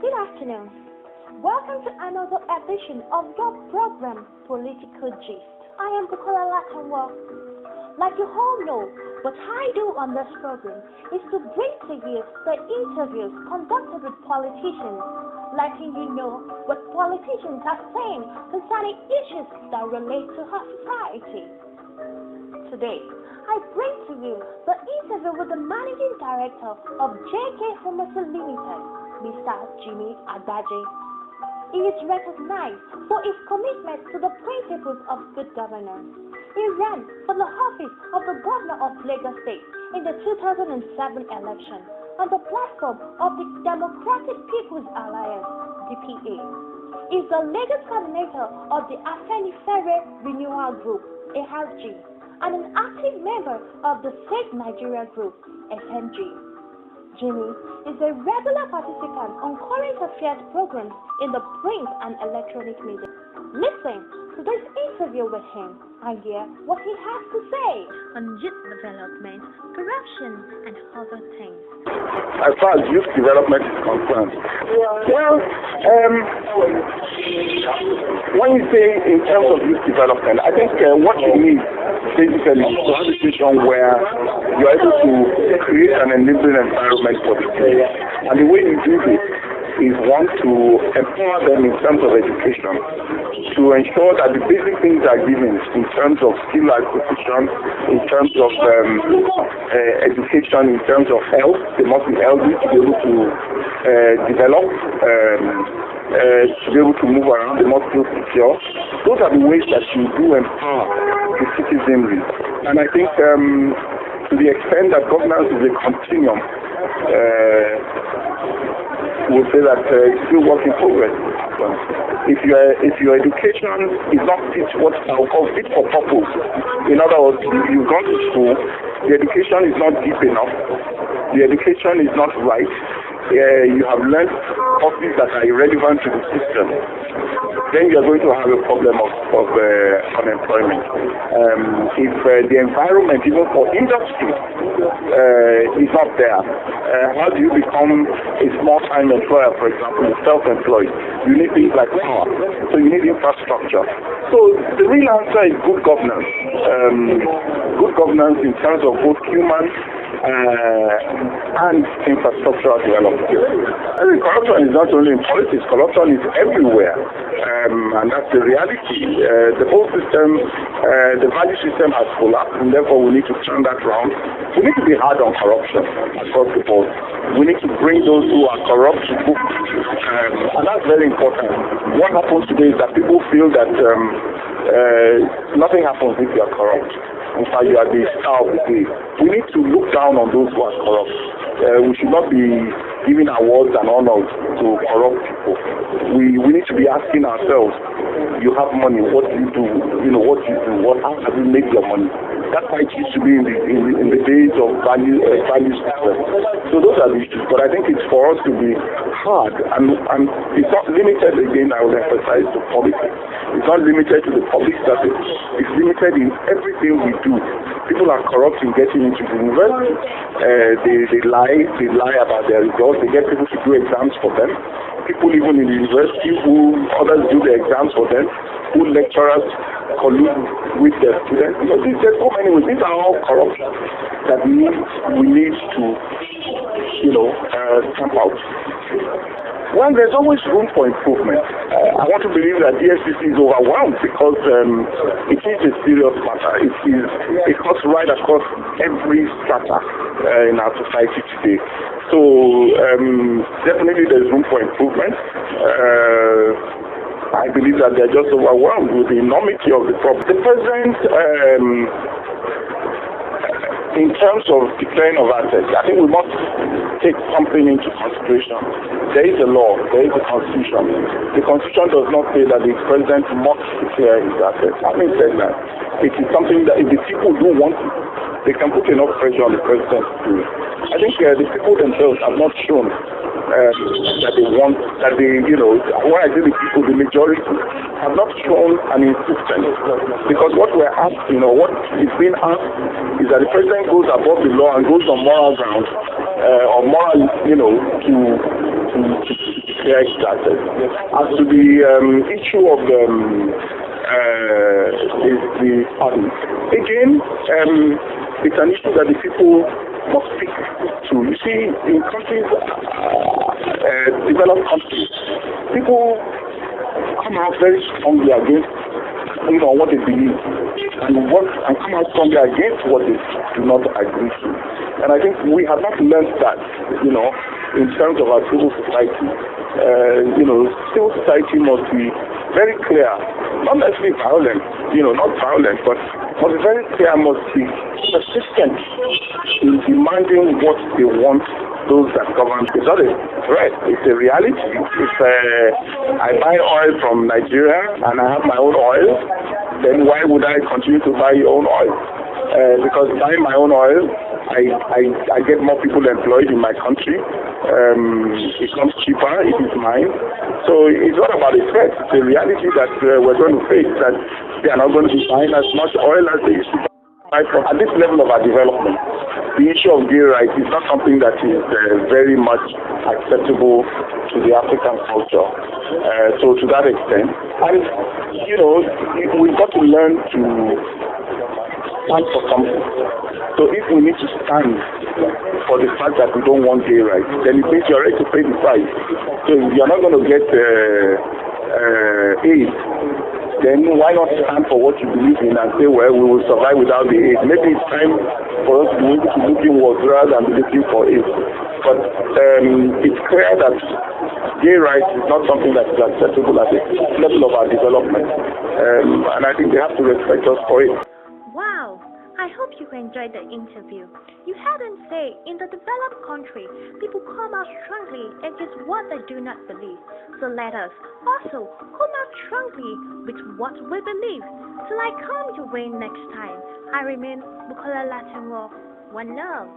Good afternoon. Welcome to another edition of your program, Political Gist. I am Bukola Latinwo. Like you all know, what I do on this program is to bring to you the interviews conducted with politicians, letting you know what politicians are saying concerning issues that relate to our society. Today, I bring to you the interview with the Managing Director of JK Pharmacy Limited, Mr. Jimi Agbaje. He is recognized for his commitment to the principles of good governance. He ran for the office of the Governor of Lagos State in the 2007 election on the platform of the Democratic People's Alliance, D.P.A. He is the Lagos coordinator of the Afenifere Renewal Group, ARG, and an active member of the State Nigeria Group, SNG. Jimi is a regular participant on current affairs programs in the print and electronic media. Listen to this interview with him and hear what he has to say on youth development, corruption, and other things. As far as youth development is concerned, well, when you say in terms of youth development, I think what you need basically is to have a situation where you're able to create an enabling environment for the youth. And the way you do this is one, to empower them in terms of education, to ensure that the basic things are given in terms of skill acquisition, in terms of education, in terms of health. They must be healthy to be able to develop, to be able to move around. They must feel secure. Those are the ways that you do empower the citizenry. And I think to the extent that governance is a continuum, we'll say that it's still work in progress. If your education is not fit what I would call fit for purpose, in other words, you've gone to school, the education is not deep enough, the education is not right, you have learned topics that are irrelevant to the system, then you're going to have a problem of unemployment. If the environment, even for industry, is not there, how do you become a small-time employer, for example, self-employed? You need things like power, so you need infrastructure. So the real answer is good governance. Good governance in terms of both human and infrastructural development. I think corruption is not only in politics, corruption is everywhere. And that's the reality. The whole system, the value system has collapsed, and therefore we need to turn that around. We need to be hard on corruption across the board. We need to bring those who are corrupt to book. And that's very important. What happens today is that people feel that nothing happens if you are corrupt. In fact, you are the star of the day. We need to look down on those who are corrupt. We should not be giving awards and honors to corrupt people. We need to be asking ourselves, you have money, what do you do? What do you do? How have you made your money? That's why it used to be in the days of value system. So those are the issues. But I think it's for us to be hard, and it's not limited, again, I will emphasize, to politics. It's not limited to the public service. It's limited in everything we do. People are corrupt in getting into the university. They lie about their results. They get people to do exams for them. People even in the university who others do the exams for them, who lecturers collude with their students. There's so many ways. These are all corruption that we need to, stamp out. Well, there's always room for improvement. I want to believe that DSCC is overwhelmed because it is a serious matter. It cuts right across every strata in our society today. So definitely there's room for improvement. I believe that they're just overwhelmed with the enormity of the problem. The president, in terms of declaring of assets, I think we must take something into consideration. There is a law, there is a constitution. The constitution does not say that the president must declare his assets. Having said that, it is something that if the people do want it, they can put enough pressure on the president to do it. I think the people themselves have not shown that they want, that they, when I say the people, the majority, have not shown an insistence. Because what we're asking, what is being asked, is that the president goes above the law and goes on moral grounds or moral, to get started. As to the issue of the party, again, it's an issue that the people must speak to. You see, in countries, developed countries, people come out very strongly against what they believe and come out strongly against what they do not agree to. And I think we have not learned that, in terms of our civil society. Civil society must be very clear, not necessarily violent, not violent, but must be very clear, must be persistent in demanding what they want those that govern. It's not a threat, it's a reality. If I buy oil from Nigeria and I have my own oil, then why would I continue to buy your own oil? Because buying my own oil, I get more people employed in my country. It comes cheaper, it is mine. So it's not about a threat. It's a reality that we're going to face, that they are not going to be buying as much oil as they used to buy from. At this level of our development, the issue of gay rights is not something that is very much acceptable to the African culture. So to that extent, and we've got to learn to stand for something. So if we need to stand for the fact that we don't want gay rights, then it means you're ready to pay the price. So if you're not going to get aid, then why not stand for what you believe in and say, well, we will survive without the aid. Maybe it's time for us to be able to look inwards rather than be looking for aid. But it's clear that gay rights is not something that is acceptable at the level of our development. And I think they have to respect us for it. Wow! I hope you enjoyed the interview. You heard him say, in the developed country, people come out strongly against what they do not believe. So let us also come out strongly with what we believe. Till I come your way next time, I remain Bukola Latinwo. One love.